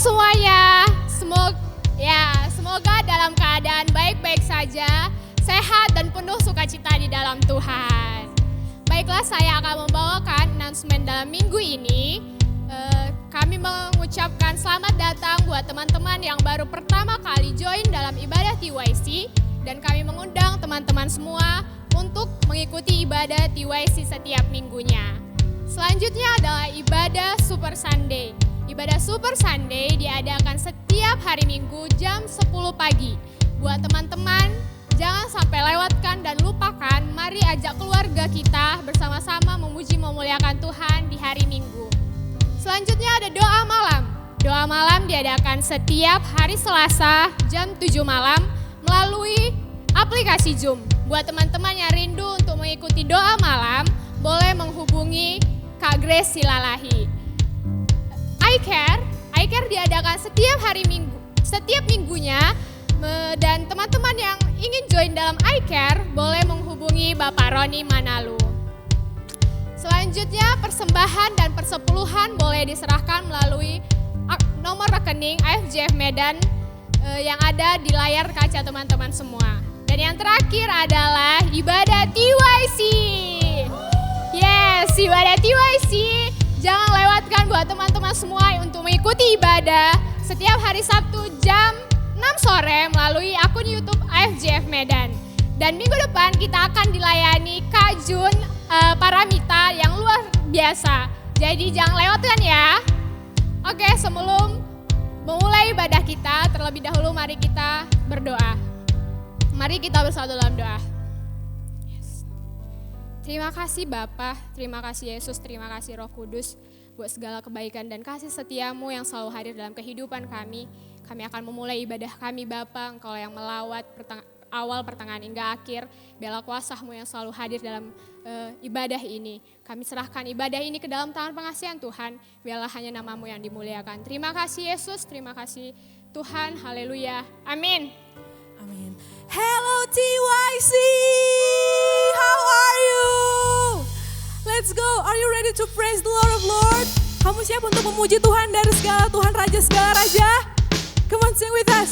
semuanya, semoga dalam keadaan baik-baik saja, sehat dan penuh sukacita di dalam Tuhan. Baiklah, saya akan membawakan announcement dalam minggu ini. Kami mengucapkan selamat datang buat teman-teman yang baru pertama kali join dalam ibadah TYC, dan kami mengundang teman-teman semua untuk mengikuti ibadah TYC setiap minggunya. Selanjutnya adalah ibadah Super Sunday. Ibadah Super Sunday diadakan setiap hari Minggu jam 10 pagi. Buat teman-teman, jangan sampai lewatkan dan lupakan, mari ajak keluarga kita bersama-sama memuji memuliakan Tuhan di hari Minggu. Selanjutnya ada doa malam. Doa malam diadakan setiap hari Selasa jam 7 malam melalui aplikasi Zoom. Buat teman-teman yang rindu untuk mengikuti doa malam, boleh menghubungi Kak Grace Silalahi. I Care diadakan setiap hari Minggu, setiap minggunya, dan teman-teman yang ingin join dalam I Care boleh menghubungi Bapak Roni Manalu. Selanjutnya persembahan dan persepuluhan boleh diserahkan melalui nomor rekening AFJF Medan yang ada di layar kaca teman-teman semua. Dan yang terakhir adalah ibadah TYC. Yes, ibadah TYC. Jangan lewatkan buat teman-teman semua untuk mengikuti ibadah setiap hari Sabtu jam 6 sore melalui akun YouTube AFJF Medan. Dan minggu depan kita akan dilayani Kak Jun Paramita yang luar biasa. Jadi jangan lewatkan ya. Oke, sebelum memulai ibadah kita, terlebih dahulu mari kita berdoa. Mari kita bersatu dalam doa. Terima kasih Bapa, terima kasih Yesus, terima kasih Roh Kudus buat segala kebaikan dan kasih setiamu yang selalu hadir dalam kehidupan kami. Kami akan memulai ibadah kami Bapa, Engkau yang melawat awal, pertengahan hingga akhir. Biarlah kuasa-Mu yang selalu hadir dalam ibadah ini. Kami serahkan ibadah ini ke dalam tangan pengasihan Tuhan. Biarlah hanya nama-Mu yang dimuliakan. Terima kasih Yesus, terima kasih Tuhan. Haleluya. Amin. Amin. Hello TYC, how are you? Let's go, are you ready to praise the Lord of Lords? Kamu siap untuk memuji Tuhan dari segala Tuhan Raja segala Raja? Come on, sing with us.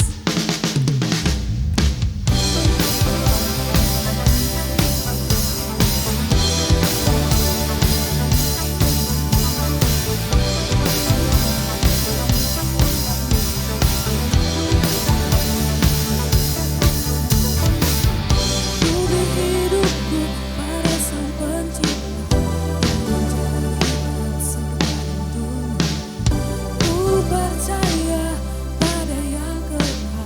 Percaya pada yang kekal.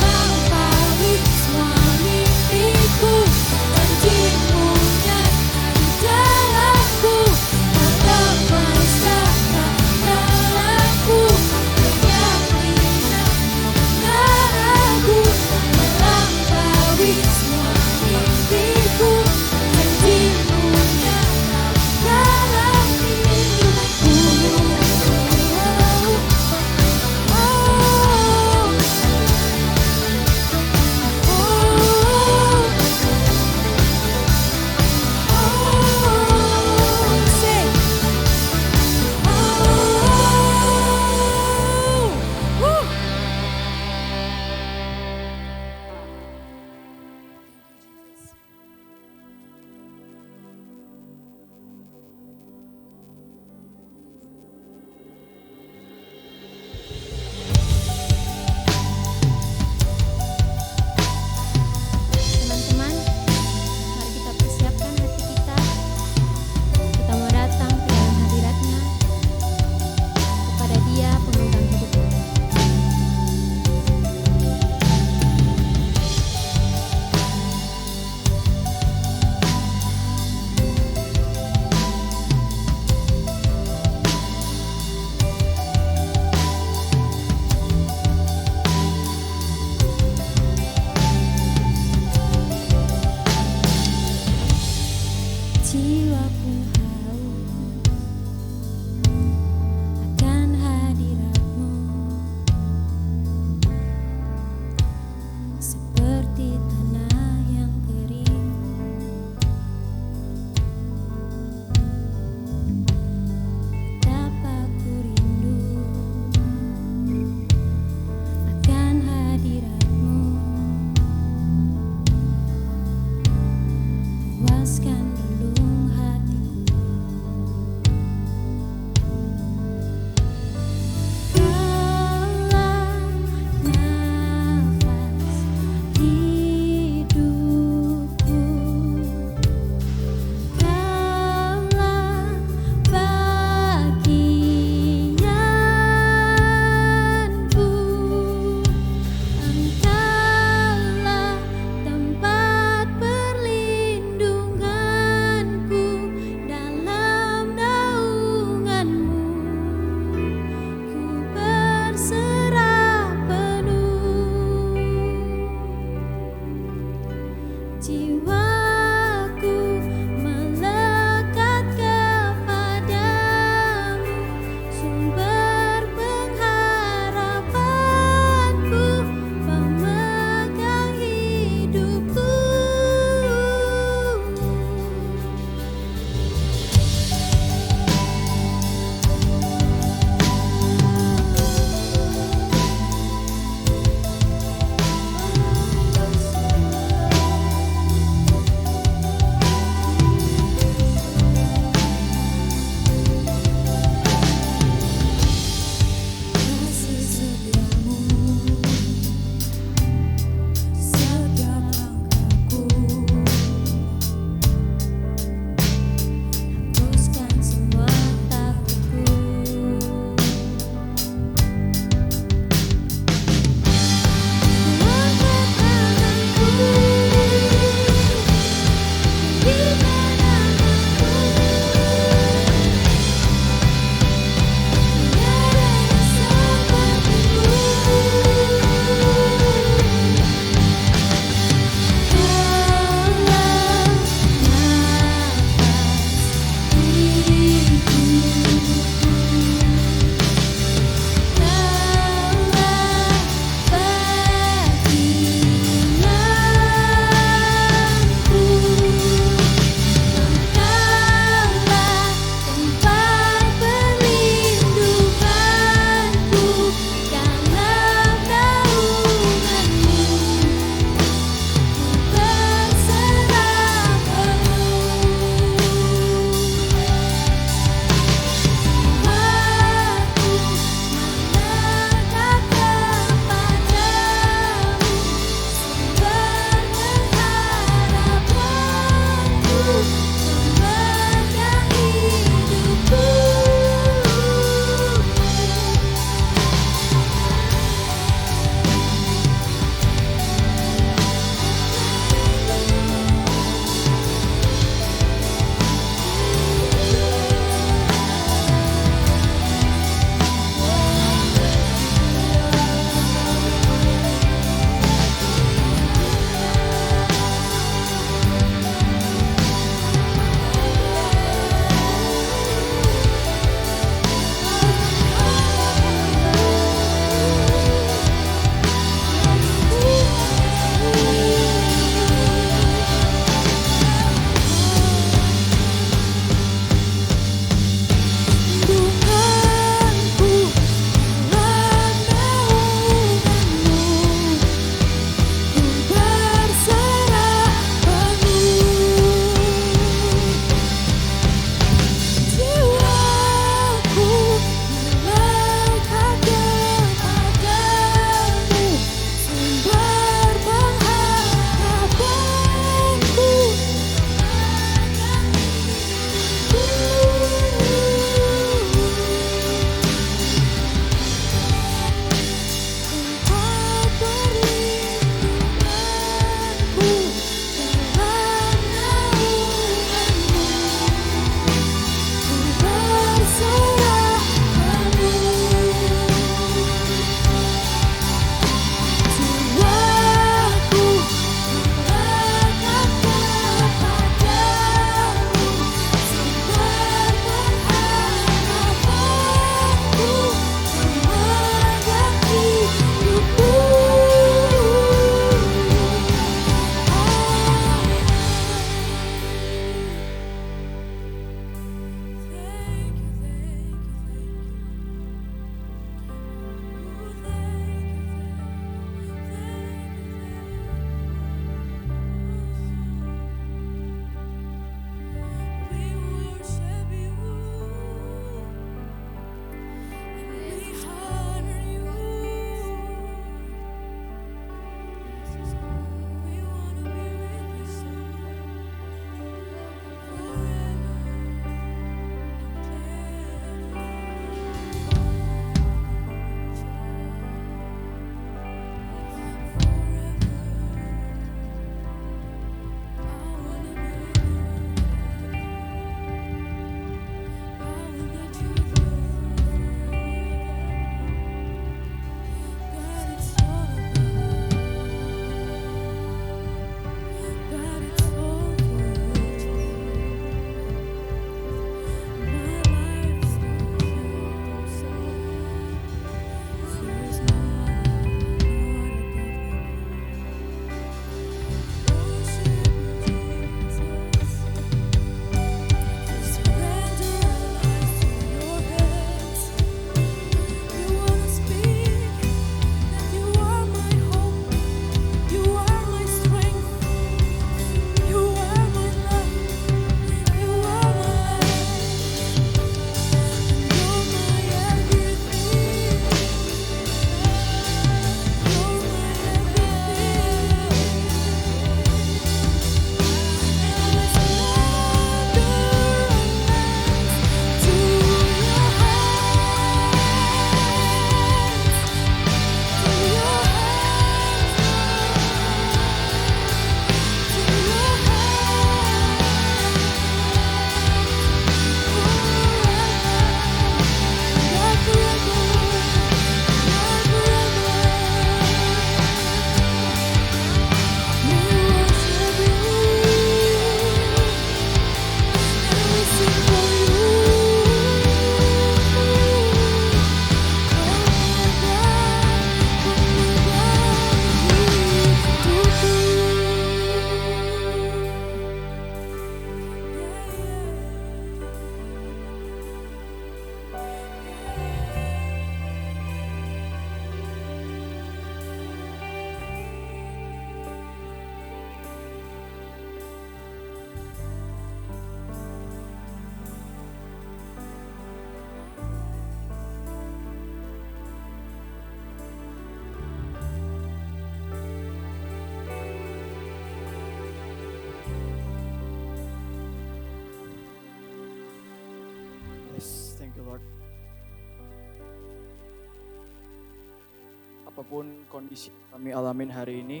apapun kondisi kami alamin hari ini,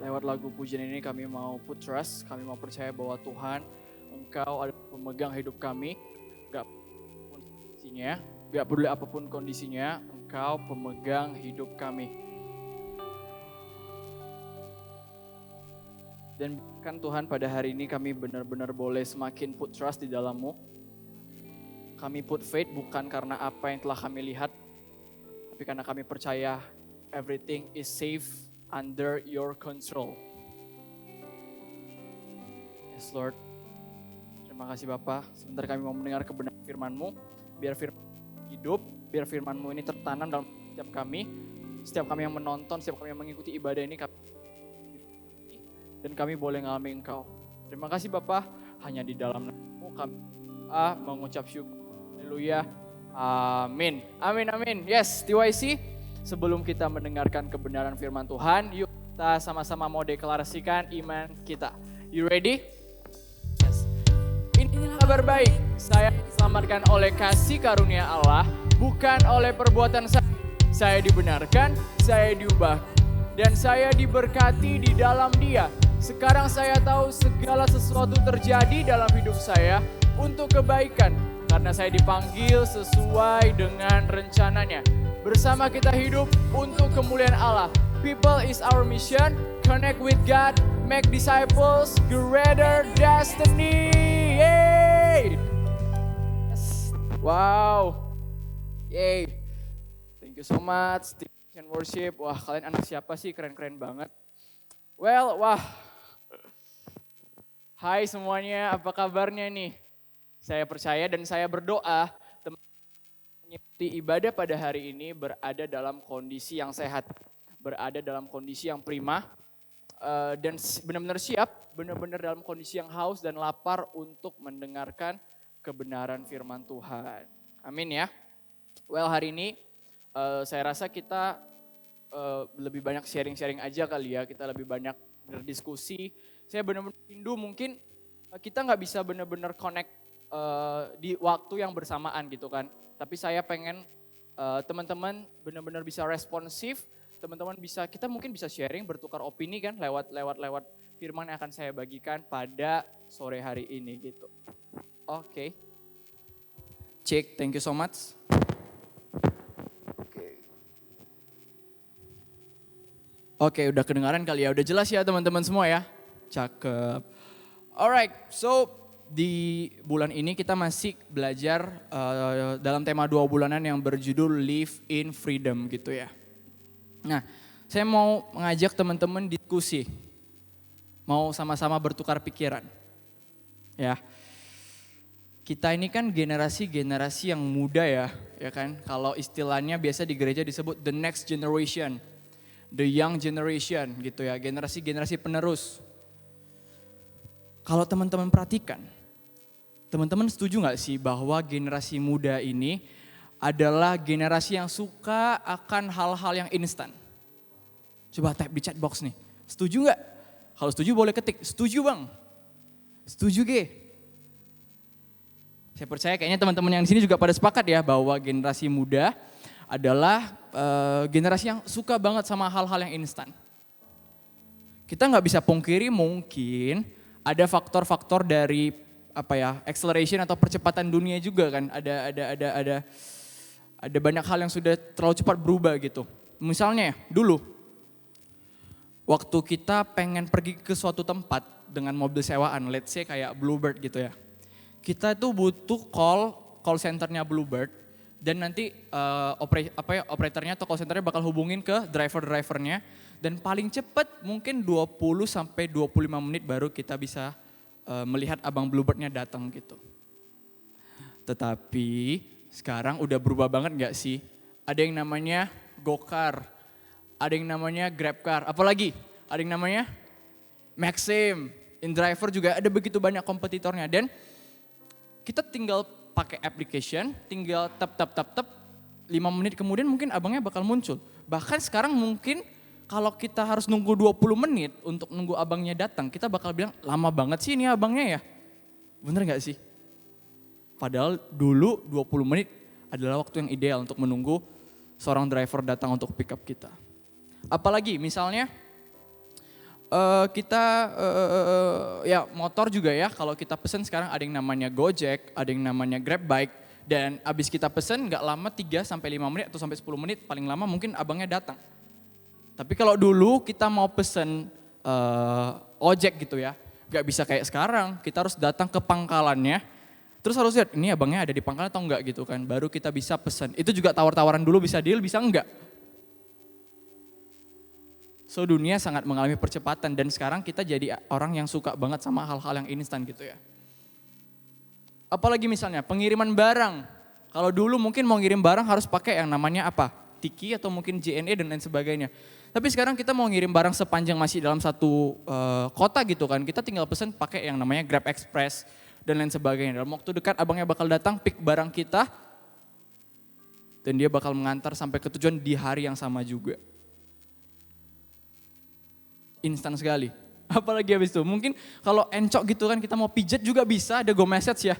lewat lagu pujian ini kami mau put trust, kami mau percaya bahwa Tuhan, Engkau adalah pemegang hidup kami, gak peduli apapun kondisinya, Engkau pemegang hidup kami. Dan kan Tuhan pada hari ini kami benar-benar boleh semakin put trust di dalam-Mu. Kami put faith bukan karena apa yang telah kami lihat, tapi karena kami percaya everything is safe under your control. Yes Lord, terima kasih Bapa. Sebentar kami mau mendengar kebenaran firman-Mu. Biar firman hidup, biar firman-Mu ini tertanam dalam setiap kami yang menonton, setiap kami yang mengikuti ibadah ini, dan kami boleh ngalami Engkau. Terima kasih Bapa, hanya di dalam nama-Mu kami mengucap syukur. Haleluya. Amin. Amin, amin. Yes, TYC, sebelum kita mendengarkan kebenaran firman Tuhan, yuk kita sama-sama mau deklarasikan iman kita. You ready? Yes. Inilah kabar baik. Saya diselamatkan oleh kasih karunia Allah, bukan oleh perbuatan saya. Saya dibenarkan, saya diubah, dan saya diberkati di dalam Dia. Sekarang saya tahu segala sesuatu terjadi dalam hidup saya untuk kebaikan, karena saya dipanggil sesuai dengan rencananya. Bersama kita hidup untuk kemuliaan Allah. People is our mission. Connect with God. Make disciples. Greater destiny. Yay! Yes. Wow. Yay. Thank you so much. Team and worship. Wah, kalian anak siapa sih? Keren-keren banget. Well, wah. Hai semuanya, apa kabarnya nih? Saya percaya dan saya berdoa mengikuti ibadah pada hari ini berada dalam kondisi yang sehat, berada dalam kondisi yang prima, dan benar-benar siap, benar-benar dalam kondisi yang haus dan lapar untuk mendengarkan kebenaran firman Tuhan. Amin ya. Well, hari ini saya rasa kita lebih banyak sharing-sharing aja kali ya, kita lebih banyak berdiskusi. Saya benar-benar rindu mungkin kita nggak bisa benar-benar connect di waktu yang bersamaan gitu kan. Tapi saya pengen teman-teman benar-benar bisa responsif, teman-teman bisa, kita mungkin bisa sharing, bertukar opini kan lewat firman yang akan saya bagikan pada sore hari ini gitu. Oke. Cek, thank you so much. Oke, udah kedengaran kali ya, udah jelas ya teman-teman semua ya. Cakep. Alright, so di bulan ini kita masih belajar dalam tema 2 bulanan yang berjudul Live in Freedom gitu ya. Nah, saya mau mengajak teman-teman diskusi. Mau sama-sama bertukar pikiran. Ya. Kita ini kan generasi yang muda ya kan. Kalau istilahnya biasa di gereja disebut the next generation. The young generation gitu ya, generasi penerus. Kalau teman-teman perhatikan, teman-teman setuju gak sih bahwa generasi muda ini adalah generasi yang suka akan hal-hal yang instan? Coba type di chat box nih, setuju gak? Kalau setuju boleh ketik, setuju bang. Setuju Ge? Saya percaya kayaknya teman-teman yang di sini juga pada sepakat ya bahwa generasi muda adalah generasi yang suka banget sama hal-hal yang instan. Kita gak bisa pungkiri mungkin ada faktor-faktor dari acceleration atau percepatan dunia juga kan. Ada banyak hal yang sudah terlalu cepat berubah gitu. Misalnya dulu, waktu kita pengen pergi ke suatu tempat dengan mobil sewaan, let's say kayak Bluebird gitu ya. Kita tuh butuh call centernya Bluebird, dan nanti operatornya atau call centernya bakal hubungin ke drivernya, dan paling cepat mungkin 20-25 menit baru kita bisa melihat abang Bluebird-nya datang gitu. Tetapi sekarang udah berubah banget gak sih? Ada yang namanya GoCar, ada yang namanya GrabCar, apalagi ada yang namanya Maxim, InDriver juga ada begitu banyak kompetitornya, dan kita tinggal pakai application, tinggal tap, 5 menit kemudian mungkin abangnya bakal muncul. Bahkan sekarang mungkin kalau kita harus nunggu 20 menit untuk nunggu abangnya datang, kita bakal bilang lama banget sih ini abangnya ya. Bener gak sih? Padahal dulu 20 menit adalah waktu yang ideal untuk menunggu seorang driver datang untuk pick up kita. Apalagi misalnya kita ya motor juga ya, kalau kita pesen sekarang ada yang namanya Gojek, ada yang namanya Grab Bike, dan abis kita pesen nggak lama 3 sampai 5 menit atau sampai 10 menit paling lama mungkin abangnya datang. Tapi kalau dulu kita mau pesen ojek gitu ya, nggak bisa kayak sekarang, kita harus datang ke pangkalannya, terus harus lihat ini abangnya ada di pangkalan atau enggak gitu kan, baru kita bisa pesen. Itu juga tawar-tawaran dulu, bisa deal bisa enggak. So dunia sangat mengalami percepatan dan sekarang kita jadi orang yang suka banget sama hal-hal yang instan gitu ya. Apalagi misalnya pengiriman barang. Kalau dulu mungkin mau ngirim barang harus pakai yang namanya apa? Tiki atau mungkin JNE dan lain sebagainya. Tapi sekarang kita mau ngirim barang sepanjang masih dalam satu kota gitu kan. Kita tinggal pesen pakai yang namanya Grab Express dan lain sebagainya. Dalam waktu dekat abangnya bakal datang pick barang kita. Dan dia bakal mengantar sampai ke tujuan di hari yang sama juga. Instan sekali. Apalagi habis itu, mungkin kalau encok gitu kan kita mau pijet juga bisa, ada Go Message ya.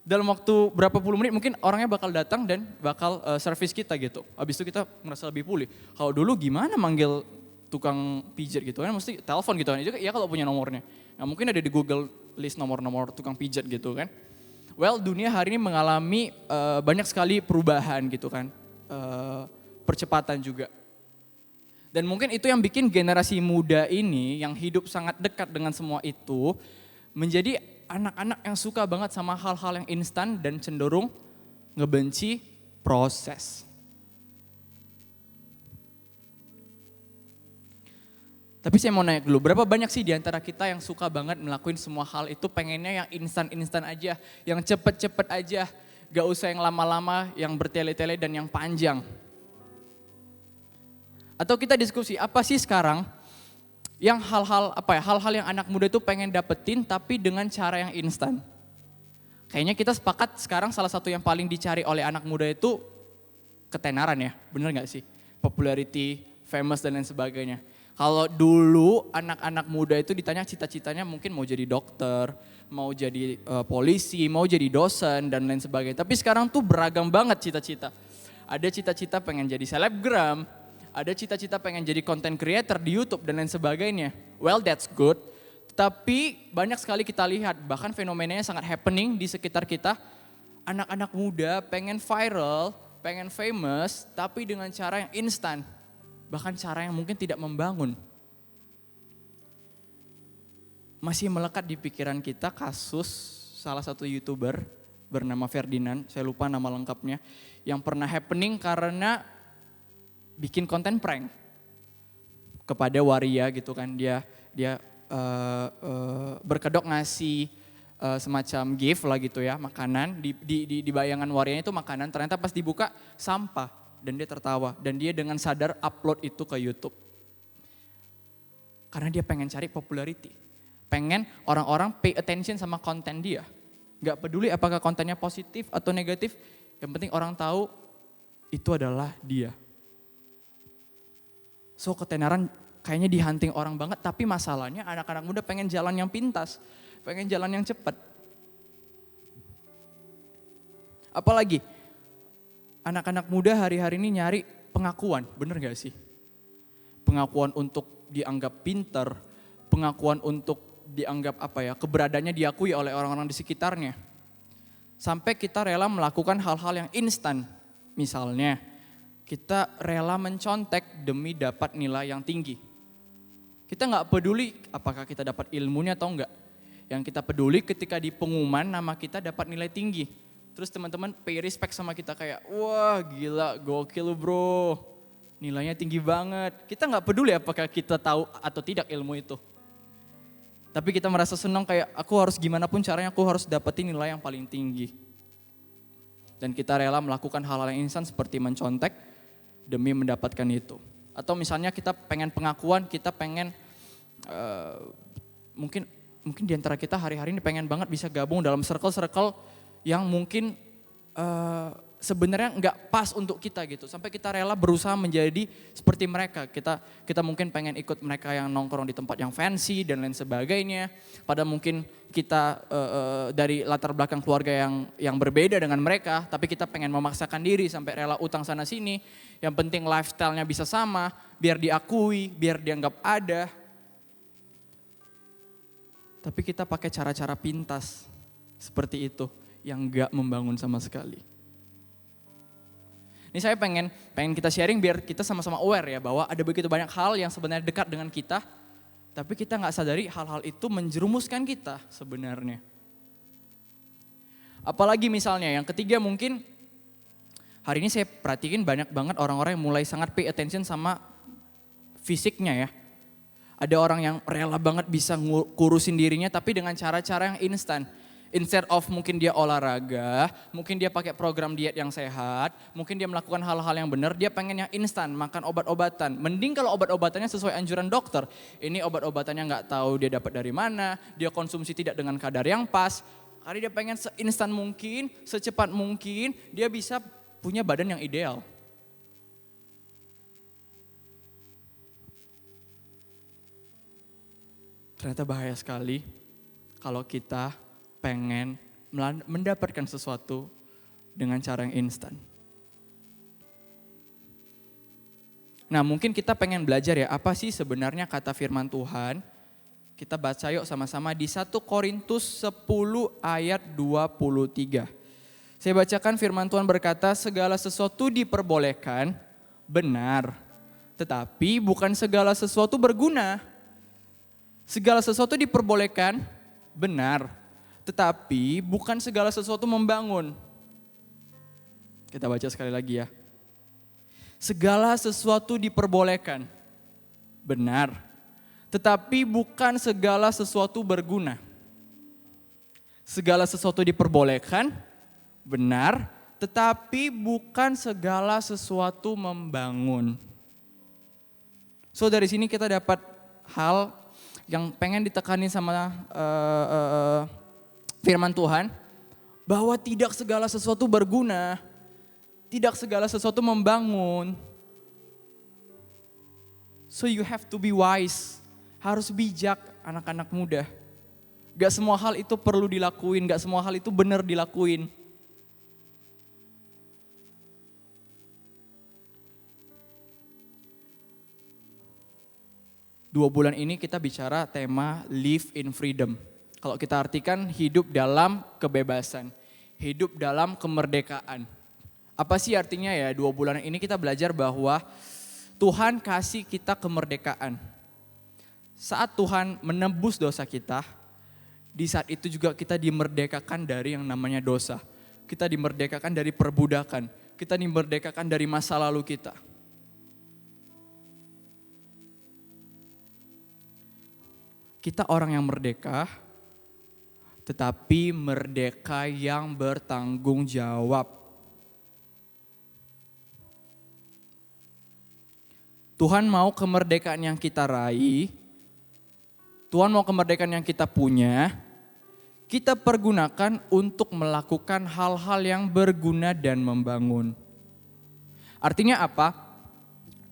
Dalam waktu berapa puluh menit mungkin orangnya bakal datang dan bakal servis kita gitu. Habis itu kita merasa lebih pulih. Kalau dulu gimana manggil tukang pijet gitu kan, mesti telepon gitu kan. Ya kalau punya nomornya. Nah, mungkin ada di Google list nomor-nomor tukang pijet gitu kan. Well, dunia hari ini mengalami banyak sekali perubahan gitu kan. Percepatan juga. Dan mungkin itu yang bikin generasi muda ini yang hidup sangat dekat dengan semua itu menjadi anak-anak yang suka banget sama hal-hal yang instan dan cenderung ngebenci proses. Tapi saya mau nanya dulu, berapa banyak sih di antara kita yang suka banget melakukan semua hal itu pengennya yang instan-instan aja, yang cepet-cepet aja, gak usah yang lama-lama, yang bertele-tele dan yang panjang. Atau kita diskusi apa sih sekarang yang hal-hal yang anak muda itu pengen dapetin tapi dengan cara yang instan. Kayaknya kita sepakat sekarang salah satu yang paling dicari oleh anak muda itu ketenaran ya, bener gak sih? Popularity, famous dan lain sebagainya. Kalau dulu anak-anak muda itu ditanya cita-citanya mungkin mau jadi dokter, mau jadi polisi, mau jadi dosen dan lain sebagainya. Tapi sekarang tuh beragam banget cita-cita. Ada cita-cita pengen jadi selebgram, ada cita-cita pengen jadi content creator di YouTube dan lain sebagainya. Well, that's good. Tapi banyak sekali kita lihat, bahkan fenomenanya sangat happening di sekitar kita. Anak-anak muda pengen viral, pengen famous, tapi dengan cara yang instan. Bahkan cara yang mungkin tidak membangun. Masih melekat di pikiran kita kasus salah satu YouTuber bernama Ferdinand, saya lupa nama lengkapnya, yang pernah happening karena bikin konten prank kepada waria gitu kan, dia berkedok ngasih semacam gift lah gitu ya, makanan di bayangan warianya itu makanan, ternyata pas dibuka sampah dan dia tertawa dan dia dengan sadar upload itu ke YouTube karena dia pengen cari popularity, pengen orang-orang pay attention sama konten dia, nggak peduli apakah kontennya positif atau negatif, yang penting orang tahu itu adalah dia. So ketenaran kayaknya dihunting orang banget, tapi masalahnya anak-anak muda pengen jalan yang pintas, pengen jalan yang cepat. Apalagi anak-anak muda hari-hari ini nyari pengakuan, bener gak sih? Pengakuan untuk dianggap pinter, pengakuan untuk dianggap keberadaannya diakui oleh orang-orang di sekitarnya. Sampai kita rela melakukan hal-hal yang instan, misalnya kita rela mencontek demi dapat nilai yang tinggi. Kita nggak peduli apakah kita dapat ilmunya atau enggak. Yang kita peduli ketika di pengumuman nama kita dapat nilai tinggi. Terus teman-teman pay respect sama kita kayak, wah gila gokil bro, nilainya tinggi banget. Kita nggak peduli apakah kita tahu atau tidak ilmu itu. Tapi kita merasa senang kayak aku harus gimana pun caranya aku harus dapetin nilai yang paling tinggi. Dan kita rela melakukan hal-hal yang instan seperti mencontek demi mendapatkan itu. Atau misalnya kita pengen pengakuan, kita pengen mungkin di antara kita hari-hari ini pengen banget bisa gabung dalam circle-circle yang mungkin sebenarnya nggak pas untuk kita gitu. Sampai kita rela berusaha menjadi seperti mereka. Kita mungkin pengen ikut mereka yang nongkrong di tempat yang fancy dan lain sebagainya. Padahal mungkin kita dari latar belakang keluarga yang berbeda dengan mereka. Tapi kita pengen memaksakan diri sampai rela utang sana sini. Yang penting lifestyle-nya bisa sama, biar diakui, biar dianggap ada. Tapi kita pakai cara-cara pintas seperti itu yang nggak membangun sama sekali. Ini saya pengen kita sharing biar kita sama-sama aware ya bahwa ada begitu banyak hal yang sebenarnya dekat dengan kita, tapi kita nggak sadari hal-hal itu menjerumuskan kita sebenarnya. Apalagi misalnya yang ketiga mungkin hari ini saya perhatiin banyak banget orang-orang yang mulai sangat pay attention sama fisiknya ya. Ada orang yang rela banget bisa kurusin dirinya tapi dengan cara-cara yang instan. Instead of mungkin dia olahraga, mungkin dia pakai program diet yang sehat, mungkin dia melakukan hal-hal yang benar, dia pengen yang instan, makan obat-obatan. Mending kalau obat-obatannya sesuai anjuran dokter. Ini obat-obatannya nggak tahu dia dapat dari mana, dia konsumsi tidak dengan kadar yang pas. Karena dia pengen seinstan mungkin, secepat mungkin, dia bisa punya badan yang ideal. Ternyata bahaya sekali kalau kita pengen mendapatkan sesuatu dengan cara yang instan. Nah mungkin kita pengen belajar ya apa sih sebenarnya kata firman Tuhan. Kita baca yuk sama-sama di 1 Korintus 10 ayat 23. Saya bacakan firman Tuhan berkata segala sesuatu diperbolehkan benar. Tetapi bukan segala sesuatu berguna. Segala sesuatu diperbolehkan benar. Tetapi bukan segala sesuatu membangun. Kita baca sekali lagi ya. Segala sesuatu diperbolehkan. Benar. Tetapi bukan segala sesuatu berguna. Segala sesuatu diperbolehkan. Benar. Tetapi bukan segala sesuatu membangun. So dari sini kita dapat hal yang pengen ditekani sama firman Tuhan, bahwa tidak segala sesuatu berguna, tidak segala sesuatu membangun. So you have to be wise, harus bijak anak-anak muda. Gak semua hal itu perlu dilakuin, gak semua hal itu benar dilakuin. Dua bulan ini kita bicara tema live in freedom. Kalau kita artikan hidup dalam kebebasan, hidup dalam kemerdekaan. Apa sih artinya ya 2 bulan ini kita belajar bahwa Tuhan kasih kita kemerdekaan. Saat Tuhan menebus dosa kita, di saat itu juga kita dimerdekakan dari yang namanya dosa. Kita dimerdekakan dari perbudakan, kita dimerdekakan dari masa lalu kita. Kita orang yang merdeka, tetapi merdeka yang bertanggung jawab. Tuhan mau kemerdekaan yang kita raih, Tuhan mau kemerdekaan yang kita punya, kita pergunakan untuk melakukan hal-hal yang berguna dan membangun. Artinya apa?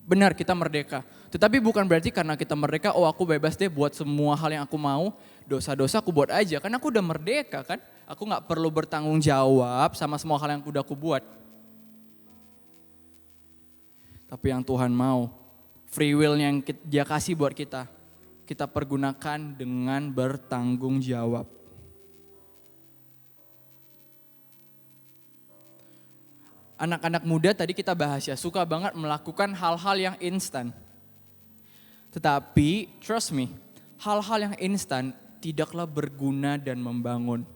Benar kita merdeka, tetapi bukan berarti karena kita merdeka, oh aku bebas deh buat semua hal yang aku mau, dosa-dosa aku buat aja, kan aku udah merdeka kan, aku gak perlu bertanggung jawab sama semua hal yang udah aku buat. Tapi yang Tuhan mau, free will yang dia kasih buat kita pergunakan dengan bertanggung jawab. Anak-anak muda tadi kita bahas ya, suka banget melakukan hal-hal yang instan. Tetapi trust me, hal-hal yang instan tidaklah berguna dan membangun.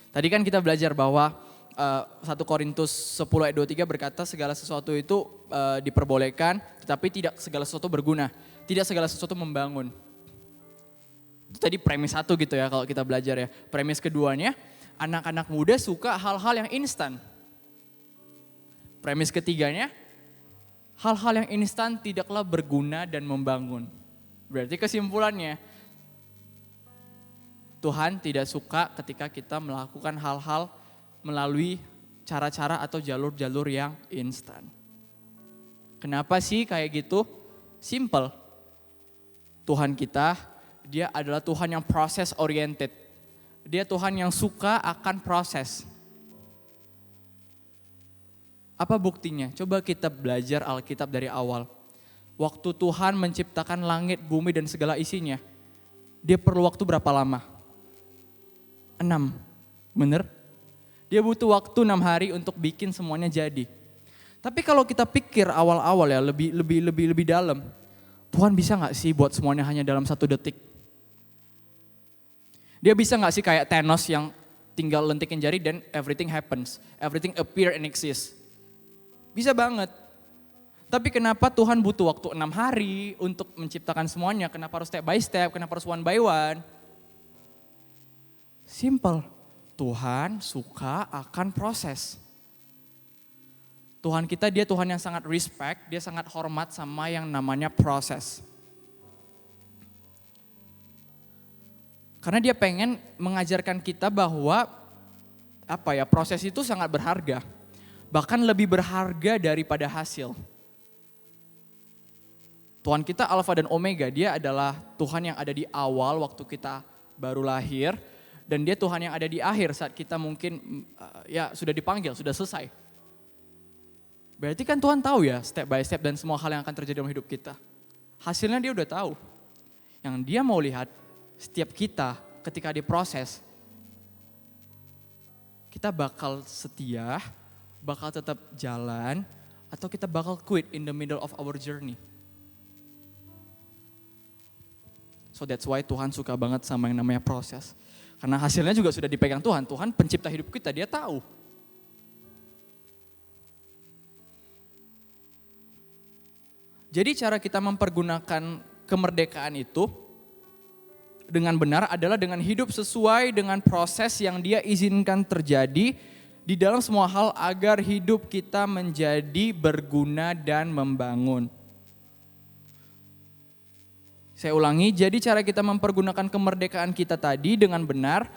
Tadi kan kita belajar bahwa 1 Korintus 10 ayat 23 berkata segala sesuatu itu diperbolehkan, tetapi tidak segala sesuatu berguna, tidak segala sesuatu membangun. Itu tadi premis 1 gitu ya kalau kita belajar ya. Premis keduanya, anak-anak muda suka hal-hal yang instan. Premis ketiganya, hal-hal yang instan tidaklah berguna dan membangun. Berarti kesimpulannya, Tuhan tidak suka ketika kita melakukan hal-hal melalui cara-cara atau jalur-jalur yang instan. Kenapa sih kayak gitu? Simple. Tuhan kita, dia adalah Tuhan yang proses oriented. Dia Tuhan yang suka akan proses. Apa buktinya? Coba kita belajar Alkitab dari awal. Waktu Tuhan menciptakan langit, bumi dan segala isinya, dia perlu waktu berapa lama? 6, bener? Dia butuh waktu 6 hari untuk bikin semuanya jadi. Tapi kalau kita pikir awal-awal ya, lebih dalam, Tuhan bisa gak sih buat semuanya hanya dalam 1 detik? Dia bisa gak sih kayak Thanos yang tinggal lentikin jari dan everything happens, everything appear and exist? Bisa banget. Tapi kenapa Tuhan butuh waktu 6 hari untuk menciptakan semuanya? Kenapa harus step by step? Kenapa harus one by one? Simple. Tuhan suka akan proses. Tuhan kita, dia Tuhan yang sangat respect, dia sangat hormat sama yang namanya proses. Karena dia pengen mengajarkan kita bahwa proses itu sangat berharga. Bahkan lebih berharga daripada hasil. Tuhan kita Alfa dan Omega, dia adalah Tuhan yang ada di awal waktu kita baru lahir. Dan dia Tuhan yang ada di akhir saat kita mungkin sudah dipanggil, sudah selesai. Berarti kan Tuhan tahu ya step by step dan semua hal yang akan terjadi dalam hidup kita. Hasilnya dia udah tahu. Yang dia mau lihat setiap kita ketika diproses, kita bakal setia, bakal tetap jalan, atau kita bakal quit in the middle of our journey. So that's why Tuhan suka banget sama yang namanya proses. Karena hasilnya juga sudah dipegang Tuhan. Tuhan pencipta hidup kita, dia tahu. Jadi cara kita mempergunakan kemerdekaan itu dengan benar adalah dengan hidup sesuai dengan proses yang dia izinkan terjadi di dalam semua hal agar hidup kita menjadi berguna dan membangun. Saya ulangi, jadi cara kita mempergunakan kemerdekaan kita tadi dengan benar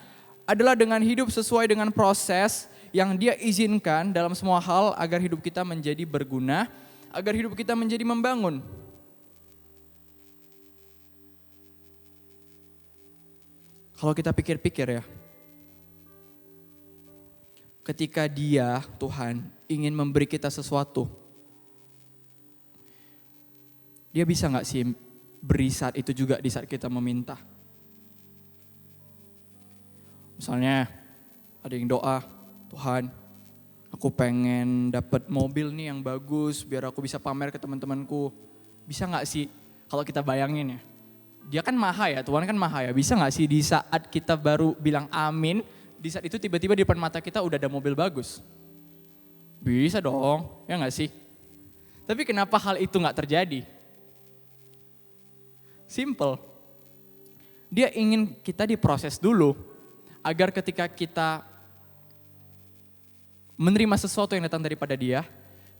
adalah dengan hidup sesuai dengan proses yang dia izinkan dalam semua hal agar hidup kita menjadi berguna, agar hidup kita menjadi membangun. Kalau kita pikir-pikir ya, ketika dia, Tuhan, ingin memberi kita sesuatu, dia bisa gak sih beri saat itu juga di saat kita meminta? Misalnya ada yang doa, Tuhan, aku pengen dapat mobil nih yang bagus biar aku bisa pamer ke teman-temanku. Bisa gak sih kalau kita bayangin ya, dia kan maha ya, Tuhan kan maha ya. Bisa gak sih di saat kita baru bilang amin, di saat itu tiba-tiba di depan mata kita udah ada mobil bagus? Bisa dong, ya gak sih? Tapi kenapa hal itu gak terjadi? Simple. Dia ingin kita diproses dulu agar ketika kita menerima sesuatu yang datang daripada dia,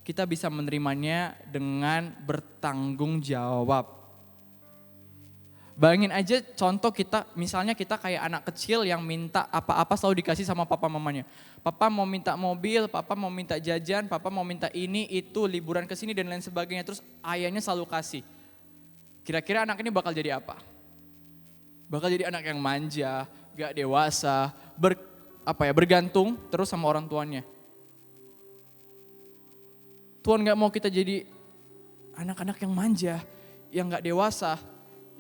kita bisa menerimanya dengan bertanggung jawab. Bayangin aja contoh kita, misalnya kita kayak anak kecil yang minta apa-apa selalu dikasih sama papa mamanya. Papa mau minta mobil, papa mau minta jajan, papa mau minta ini, itu, liburan ke sini dan lain sebagainya. Terus ayahnya selalu kasih. Kira-kira anak ini bakal jadi apa? Bakal jadi anak yang manja, gak dewasa, bergantung terus sama orang tuanya. Tuhan gak mau kita jadi anak-anak yang manja, yang gak dewasa,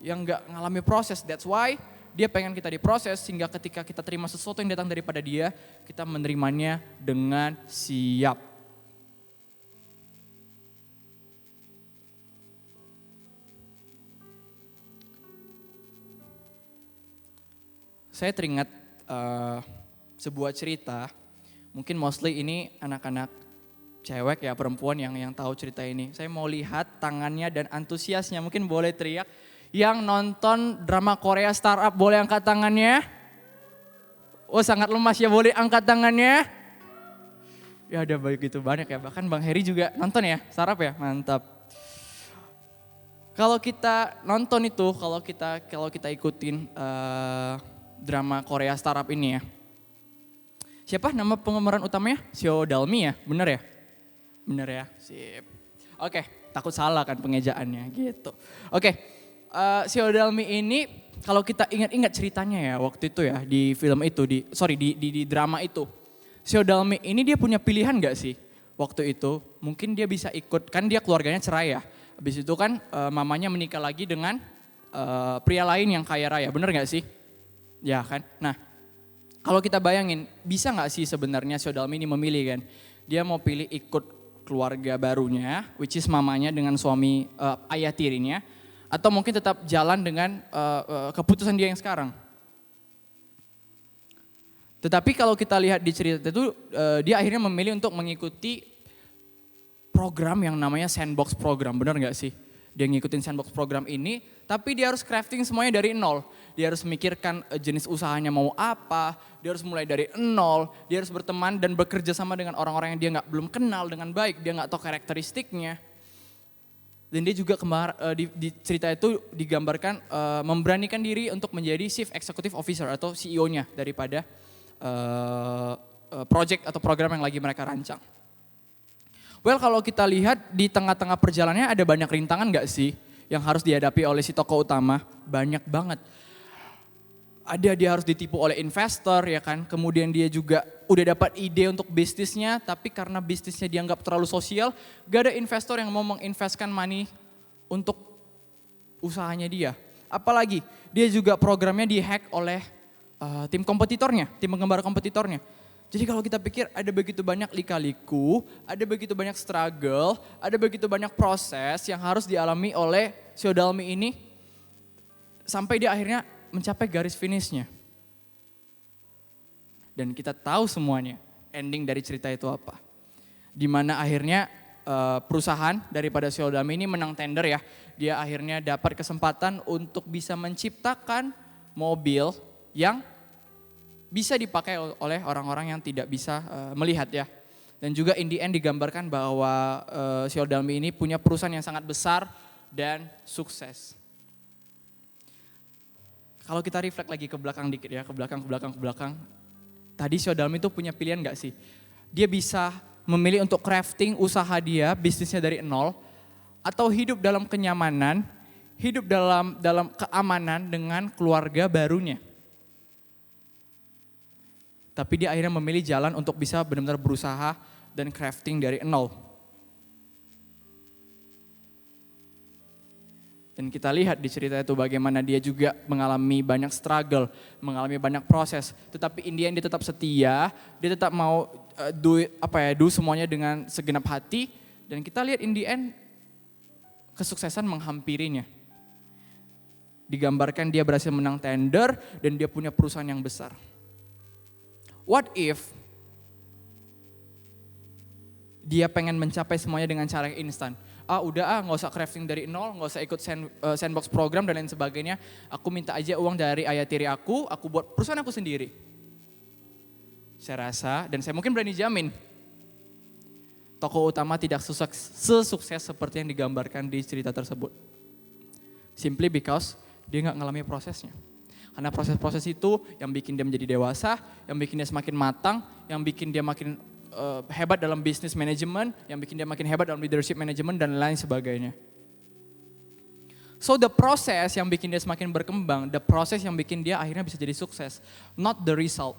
yang gak ngalami proses. That's why dia pengen kita diproses sehingga ketika kita terima sesuatu yang datang daripada dia, kita menerimanya dengan siap. Saya teringat sebuah cerita, mungkin mostly ini anak-anak cewek ya, perempuan yang tahu cerita ini. Saya mau lihat tangannya dan antusiasnya, mungkin boleh teriak. Yang nonton drama Korea Startup boleh angkat tangannya? Oh sangat lemas ya, boleh angkat tangannya? Ya ada begitu banyak ya, bahkan Bang Heri juga nonton ya, Startup ya, mantap. Kalau kita nonton itu, kalau kita ikutin drama Korea Startup ini ya, Siapa nama pemeran utamanya? Sio Dalmi ya, bener ya? Bener ya, sip. Oke, takut salah kan pengejaannya gitu. Oke, Sio Dalmi ini kalau kita ingat-ingat ceritanya ya waktu itu ya di film itu, di drama itu. Sio Dalmi ini dia punya pilihan gak sih waktu itu? Mungkin dia bisa ikut, kan dia keluarganya cerai ya. Habis itu kan mamanya menikah lagi dengan pria lain yang kaya raya, bener gak sih? Ya kan, nah kalau kita bayangin bisa gak sih sebenarnya Sio Dalmi ini memilih kan. Dia mau pilih ikut keluarga barunya, which is mamanya dengan suami ayah tirinya, atau mungkin tetap jalan dengan keputusan dia yang sekarang. Tetapi kalau kita lihat di cerita itu, dia akhirnya memilih untuk mengikuti program yang namanya sandbox program, benar nggak sih? Dia ngikutin sandbox program ini, tapi dia harus crafting semuanya dari nol. Dia harus memikirkan jenis usahanya mau apa, dia harus mulai dari nol, dia harus berteman dan bekerja sama dengan orang-orang yang dia belum kenal dengan baik, dia nggak tahu karakteristiknya. Dan dia juga di cerita itu digambarkan memberanikan diri untuk menjadi Chief Executive Officer atau CEO-nya daripada project atau program yang lagi mereka rancang. Well, kalau kita lihat di tengah-tengah perjalanannya ada banyak rintangan gak sih yang harus dihadapi oleh si tokoh utama? Banyak banget. Dia harus ditipu oleh investor ya kan, kemudian dia juga udah dapat ide untuk bisnisnya, tapi karena bisnisnya dianggap terlalu sosial, gak ada investor yang mau menginvestkan money untuk usahanya dia. Apalagi dia juga programnya dihack oleh tim kompetitornya, tim penggemar kompetitornya. Jadi kalau kita pikir ada begitu banyak lika-liku, ada begitu banyak struggle, ada begitu banyak proses yang harus dialami oleh Sio Dalmi ini sampai dia akhirnya mencapai garis finishnya. Dan kita tahu semuanya ending dari cerita itu apa. Dimana akhirnya perusahaan daripada Sio Dalmi ini menang tender ya. Dia akhirnya dapat kesempatan untuk bisa menciptakan mobil yang bisa dipakai oleh orang-orang yang tidak bisa melihat ya. Dan juga in the end digambarkan bahwa Sio Dalmi ini punya perusahaan yang sangat besar dan sukses. Kalau kita reflect lagi ke belakang dikit ya, ke belakang. Tadi Sio Dalmi itu punya pilihan gak sih? Dia bisa memilih untuk crafting usaha dia, bisnisnya dari nol, atau hidup dalam kenyamanan, hidup dalam keamanan dengan keluarga barunya. Tapi dia akhirnya memilih jalan untuk bisa benar-benar berusaha dan crafting dari nol. Dan kita lihat di cerita itu bagaimana dia juga mengalami banyak struggle, mengalami banyak proses. Tetapi in the end dia tetap setia, dia tetap mau do semuanya dengan segenap hati. Dan kita lihat in the end kesuksesan menghampirinya. Digambarkan dia berhasil menang tender dan dia punya perusahaan yang besar. What if dia pengen mencapai semuanya dengan cara yang instan? Nggak usah crafting dari nol, nggak usah ikut sandbox program dan lain sebagainya. Aku minta aja uang dari ayah tiri aku buat perusahaan aku sendiri. Saya rasa, dan saya mungkin berani jamin, tokoh utama tidak sesukses seperti yang digambarkan di cerita tersebut. Simply because dia nggak ngalami prosesnya. Karena proses-proses itu yang bikin dia menjadi dewasa, yang bikin dia semakin matang, yang bikin dia makin hebat dalam business management, yang bikin dia makin hebat dalam leadership management dan lain sebagainya. So the process yang bikin dia semakin berkembang, the process yang bikin dia akhirnya bisa jadi sukses, not the result.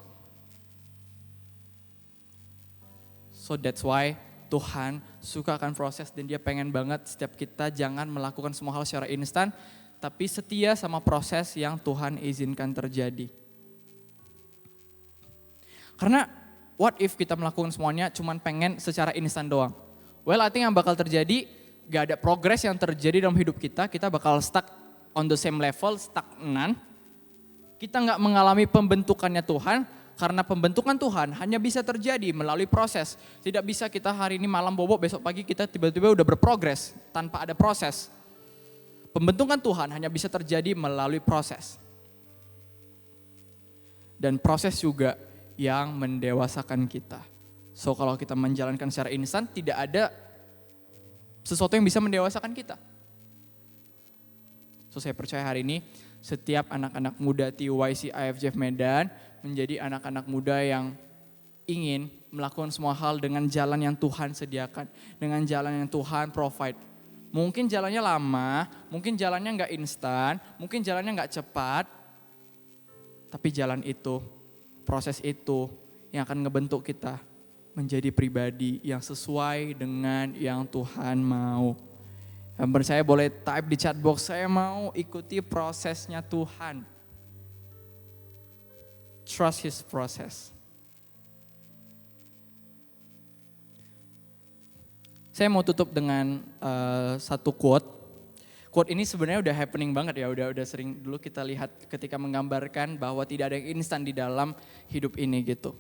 So that's why Tuhan suka akan proses dan dia pengen banget setiap kita jangan melakukan semua hal secara instan, tapi setia sama proses yang Tuhan izinkan terjadi. Karena what if kita melakukan semuanya cuman pengen secara instan doang? Well, I think yang bakal terjadi gak ada progres yang terjadi dalam hidup kita bakal stuck on the same level, stagnan. Kita gak mengalami pembentukannya Tuhan, karena pembentukan Tuhan hanya bisa terjadi melalui proses. Tidak bisa kita hari ini malam bobo, besok pagi kita tiba-tiba udah berprogres tanpa ada proses. Pembentukan Tuhan hanya bisa terjadi melalui proses. Dan proses juga yang mendewasakan kita. So kalau kita menjalankan secara instan, tidak ada sesuatu yang bisa mendewasakan kita. So saya percaya hari ini setiap anak-anak muda TYC IFJF Medan menjadi anak-anak muda yang ingin melakukan semua hal dengan jalan yang Tuhan sediakan, dengan jalan yang Tuhan provide. Mungkin jalannya lama, mungkin jalannya nggak instan, mungkin jalannya nggak cepat, tapi jalan itu, proses itu yang akan ngebentuk kita menjadi pribadi yang sesuai dengan yang Tuhan mau. Yang percaya boleh type di chat box, saya mau ikuti prosesnya Tuhan. Trust His process. Saya mau tutup dengan satu quote. Quote ini sebenarnya udah happening banget ya, udah sering dulu kita lihat ketika menggambarkan bahwa tidak ada yang instan di dalam hidup ini gitu.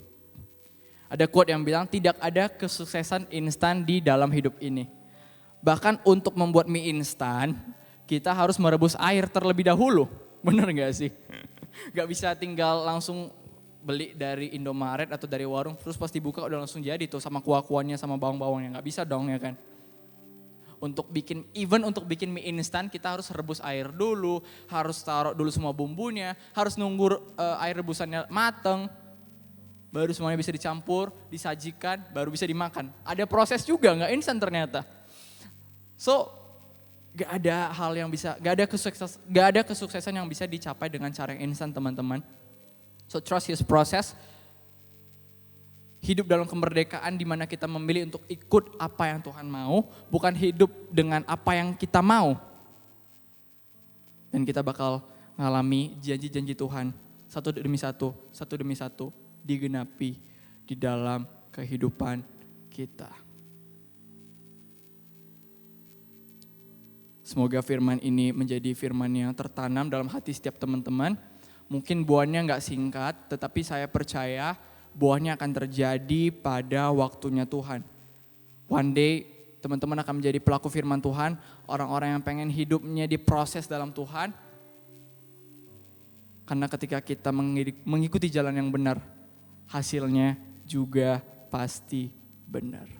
Ada quote yang bilang tidak ada kesuksesan instan di dalam hidup ini. Bahkan untuk membuat mie instan, kita harus merebus air terlebih dahulu. Bener gak sih? Gak bisa tinggal langsung beli dari Indomaret atau dari warung terus pas dibuka udah langsung jadi tuh sama kuah-kuahnya sama bawang-bawangnya, nggak bisa dong ya kan. Untuk bikin mie instan kita harus rebus air dulu, harus taruh dulu semua bumbunya, harus nunggu air rebusannya mateng, baru semuanya bisa dicampur, disajikan, baru bisa dimakan. Ada proses juga, nggak instan ternyata. So gak ada hal yang bisa, gak ada kesuksesan yang bisa dicapai dengan cara yang instan teman-teman. So trust His process, hidup dalam kemerdekaan di mana kita memilih untuk ikut apa yang Tuhan mau, bukan hidup dengan apa yang kita mau. Dan kita bakal ngalami janji-janji Tuhan satu demi satu digenapi di dalam kehidupan kita. Semoga firman ini menjadi firman yang tertanam dalam hati setiap teman-teman. Mungkin buahnya nggak singkat, tetapi saya percaya buahnya akan terjadi pada waktunya Tuhan. One day teman-teman akan menjadi pelaku firman Tuhan, orang-orang yang pengen hidupnya diproses dalam Tuhan. Karena ketika kita mengikuti jalan yang benar, hasilnya juga pasti benar.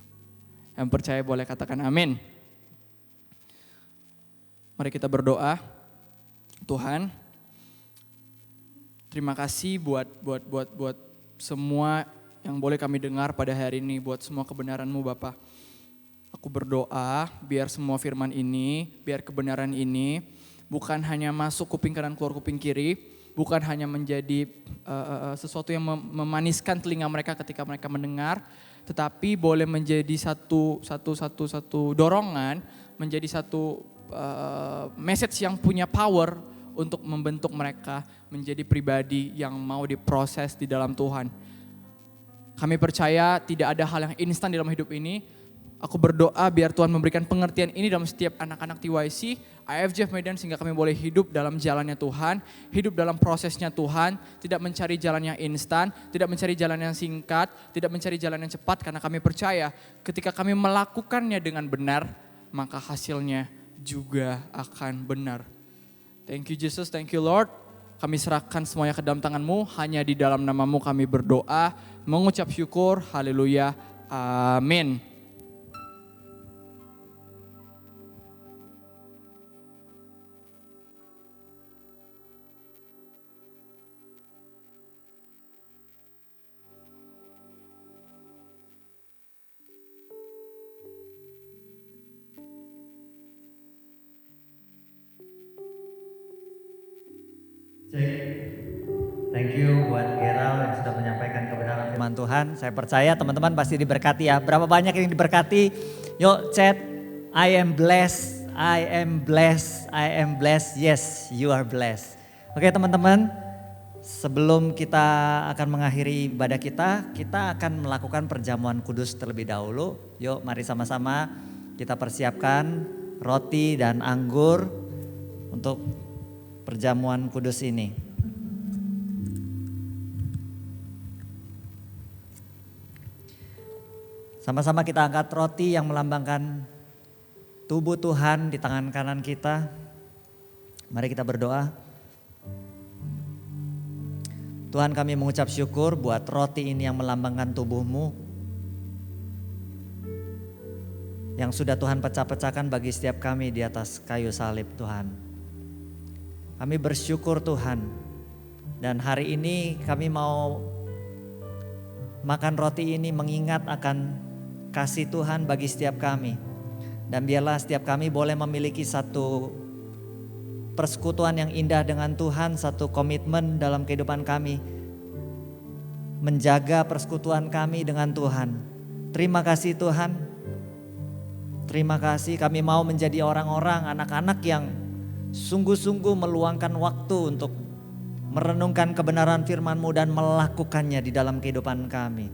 Yang percaya boleh katakan amin. Mari kita berdoa. Tuhan, terima kasih buat semua yang boleh kami dengar pada hari ini, buat semua kebenaran-Mu Bapa. Aku berdoa biar semua firman ini, biar kebenaran ini bukan hanya masuk kuping kanan keluar kuping kiri, bukan hanya menjadi sesuatu yang memaniskan telinga mereka ketika mereka mendengar, tetapi boleh menjadi satu dorongan, menjadi satu message yang punya power untuk membentuk mereka menjadi pribadi yang mau diproses di dalam Tuhan. Kami percaya tidak ada hal yang instan di dalam hidup ini. Aku berdoa biar Tuhan memberikan pengertian ini dalam setiap anak-anak TYC, IFJF Medan, sehingga kami boleh hidup dalam jalannya Tuhan, hidup dalam prosesnya Tuhan, tidak mencari jalan yang instan, tidak mencari jalan yang singkat, tidak mencari jalan yang cepat, karena kami percaya ketika kami melakukannya dengan benar, maka hasilnya juga akan benar. Thank you Jesus, thank you Lord. Kami serahkan semuanya ke dalam tangan-Mu, hanya di dalam nama-Mu kami berdoa, mengucap syukur, haleluya, amin. Thank you buat Gerald yang sudah menyampaikan kebenaran firman Tuhan. Saya percaya teman-teman pasti diberkati ya. Berapa banyak yang diberkati? Yuk chat, I am blessed, I am blessed, I am blessed. Yes, you are blessed. Oke teman-teman, sebelum kita akan mengakhiri ibadah kita akan melakukan perjamuan kudus terlebih dahulu. Yuk mari sama-sama kita persiapkan roti dan anggur untuk perjamuan kudus ini. Sama-sama kita angkat roti yang melambangkan tubuh Tuhan di tangan kanan kita. Mari kita berdoa. Tuhan, kami mengucap syukur buat roti ini yang melambangkan tubuh-Mu, yang sudah Tuhan pecah-pecahkan bagi setiap kami di atas kayu salib Tuhan. Kami bersyukur Tuhan, dan hari ini kami mau makan roti ini mengingat akan kasih Tuhan bagi setiap kami. Dan biarlah setiap kami boleh memiliki satu persekutuan yang indah dengan Tuhan, satu komitmen dalam kehidupan kami, menjaga persekutuan kami dengan Tuhan. Terima kasih Tuhan, terima kasih kami mau menjadi orang-orang, anak-anak yang sungguh-sungguh meluangkan waktu untuk merenungkan kebenaran firman-Mu dan melakukannya di dalam kehidupan kami.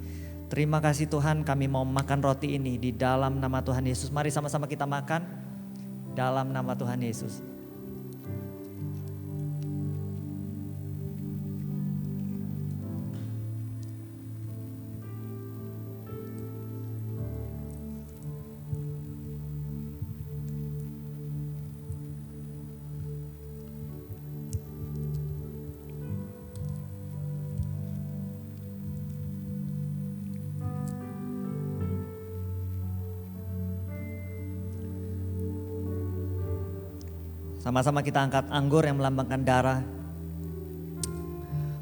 Terima kasih Tuhan, kami mau makan roti ini di dalam nama Tuhan Yesus. Mari sama-sama kita makan dalam nama Tuhan Yesus. Sama-sama kita angkat anggur yang melambangkan darah.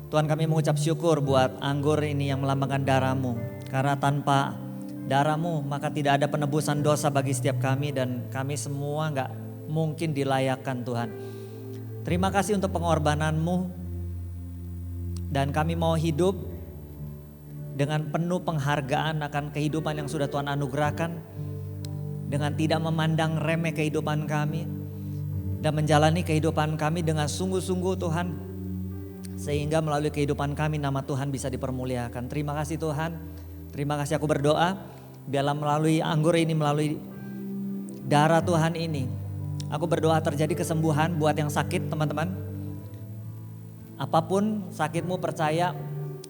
Tuhan, kami mengucap syukur buat anggur ini yang melambangkan darah-Mu. Karena tanpa darah-Mu maka tidak ada penebusan dosa bagi setiap kami, dan kami semua gak mungkin dilayakkan Tuhan. Terima kasih untuk pengorbanan-Mu, dan kami mau hidup dengan penuh penghargaan akan kehidupan yang sudah Tuhan anugerahkan, dengan tidak memandang remeh kehidupan kami, dan menjalani kehidupan kami dengan sungguh-sungguh Tuhan, sehingga melalui kehidupan kami nama Tuhan bisa dipermuliakan. Terima kasih Tuhan, terima kasih. Aku berdoa biarlah melalui anggur ini, melalui darah Tuhan ini, aku berdoa terjadi kesembuhan buat yang sakit teman-teman. Apapun sakitmu, percaya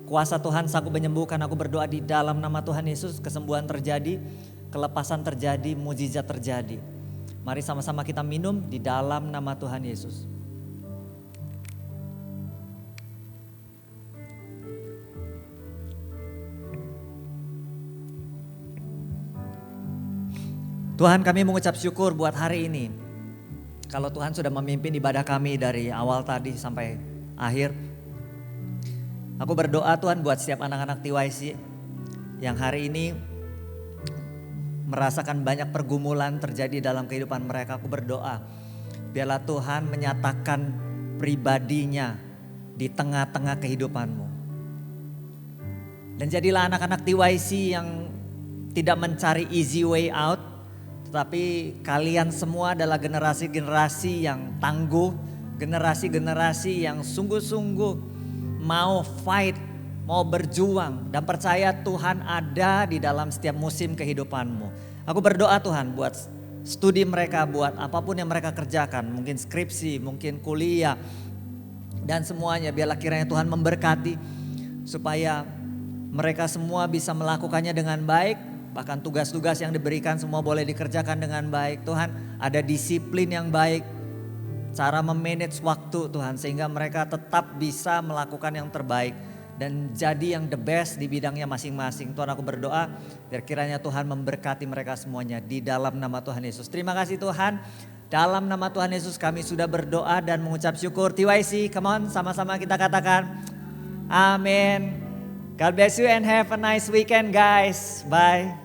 kuasa Tuhan sanggup menyembuhkan. Aku berdoa di dalam nama Tuhan Yesus, kesembuhan terjadi, kelepasan terjadi, mujizat terjadi. Mari sama-sama kita minum di dalam nama Tuhan Yesus. Tuhan, kami mengucap syukur buat hari ini. Kalau Tuhan sudah memimpin ibadah kami dari awal tadi sampai akhir. Aku berdoa Tuhan buat setiap anak-anak TYC yang hari ini merasakan banyak pergumulan terjadi dalam kehidupan mereka. Aku berdoa biarlah Tuhan menyatakan pribadinya di tengah-tengah kehidupanmu. Dan jadilah anak-anak TYC yang tidak mencari easy way out, tetapi kalian semua adalah generasi-generasi yang tangguh, generasi-generasi yang sungguh-sungguh mau fight, mau berjuang, dan percaya Tuhan ada di dalam setiap musim kehidupanmu. Aku berdoa Tuhan buat studi mereka, buat apapun yang mereka kerjakan, mungkin skripsi, mungkin kuliah, dan semuanya. Biarlah kiranya Tuhan memberkati supaya mereka semua bisa melakukannya dengan baik. Bahkan tugas-tugas yang diberikan semua boleh dikerjakan dengan baik. Tuhan, ada disiplin yang baik, cara memanage waktu Tuhan, sehingga mereka tetap bisa melakukan yang terbaik dan jadi yang the best di bidangnya masing-masing. Tuhan, aku berdoa biar kiranya Tuhan memberkati mereka semuanya di dalam nama Tuhan Yesus. Terima kasih Tuhan. Dalam nama Tuhan Yesus kami sudah berdoa dan mengucap syukur. TYC, come on, sama-sama kita katakan amin. God bless you and have a nice weekend guys. Bye.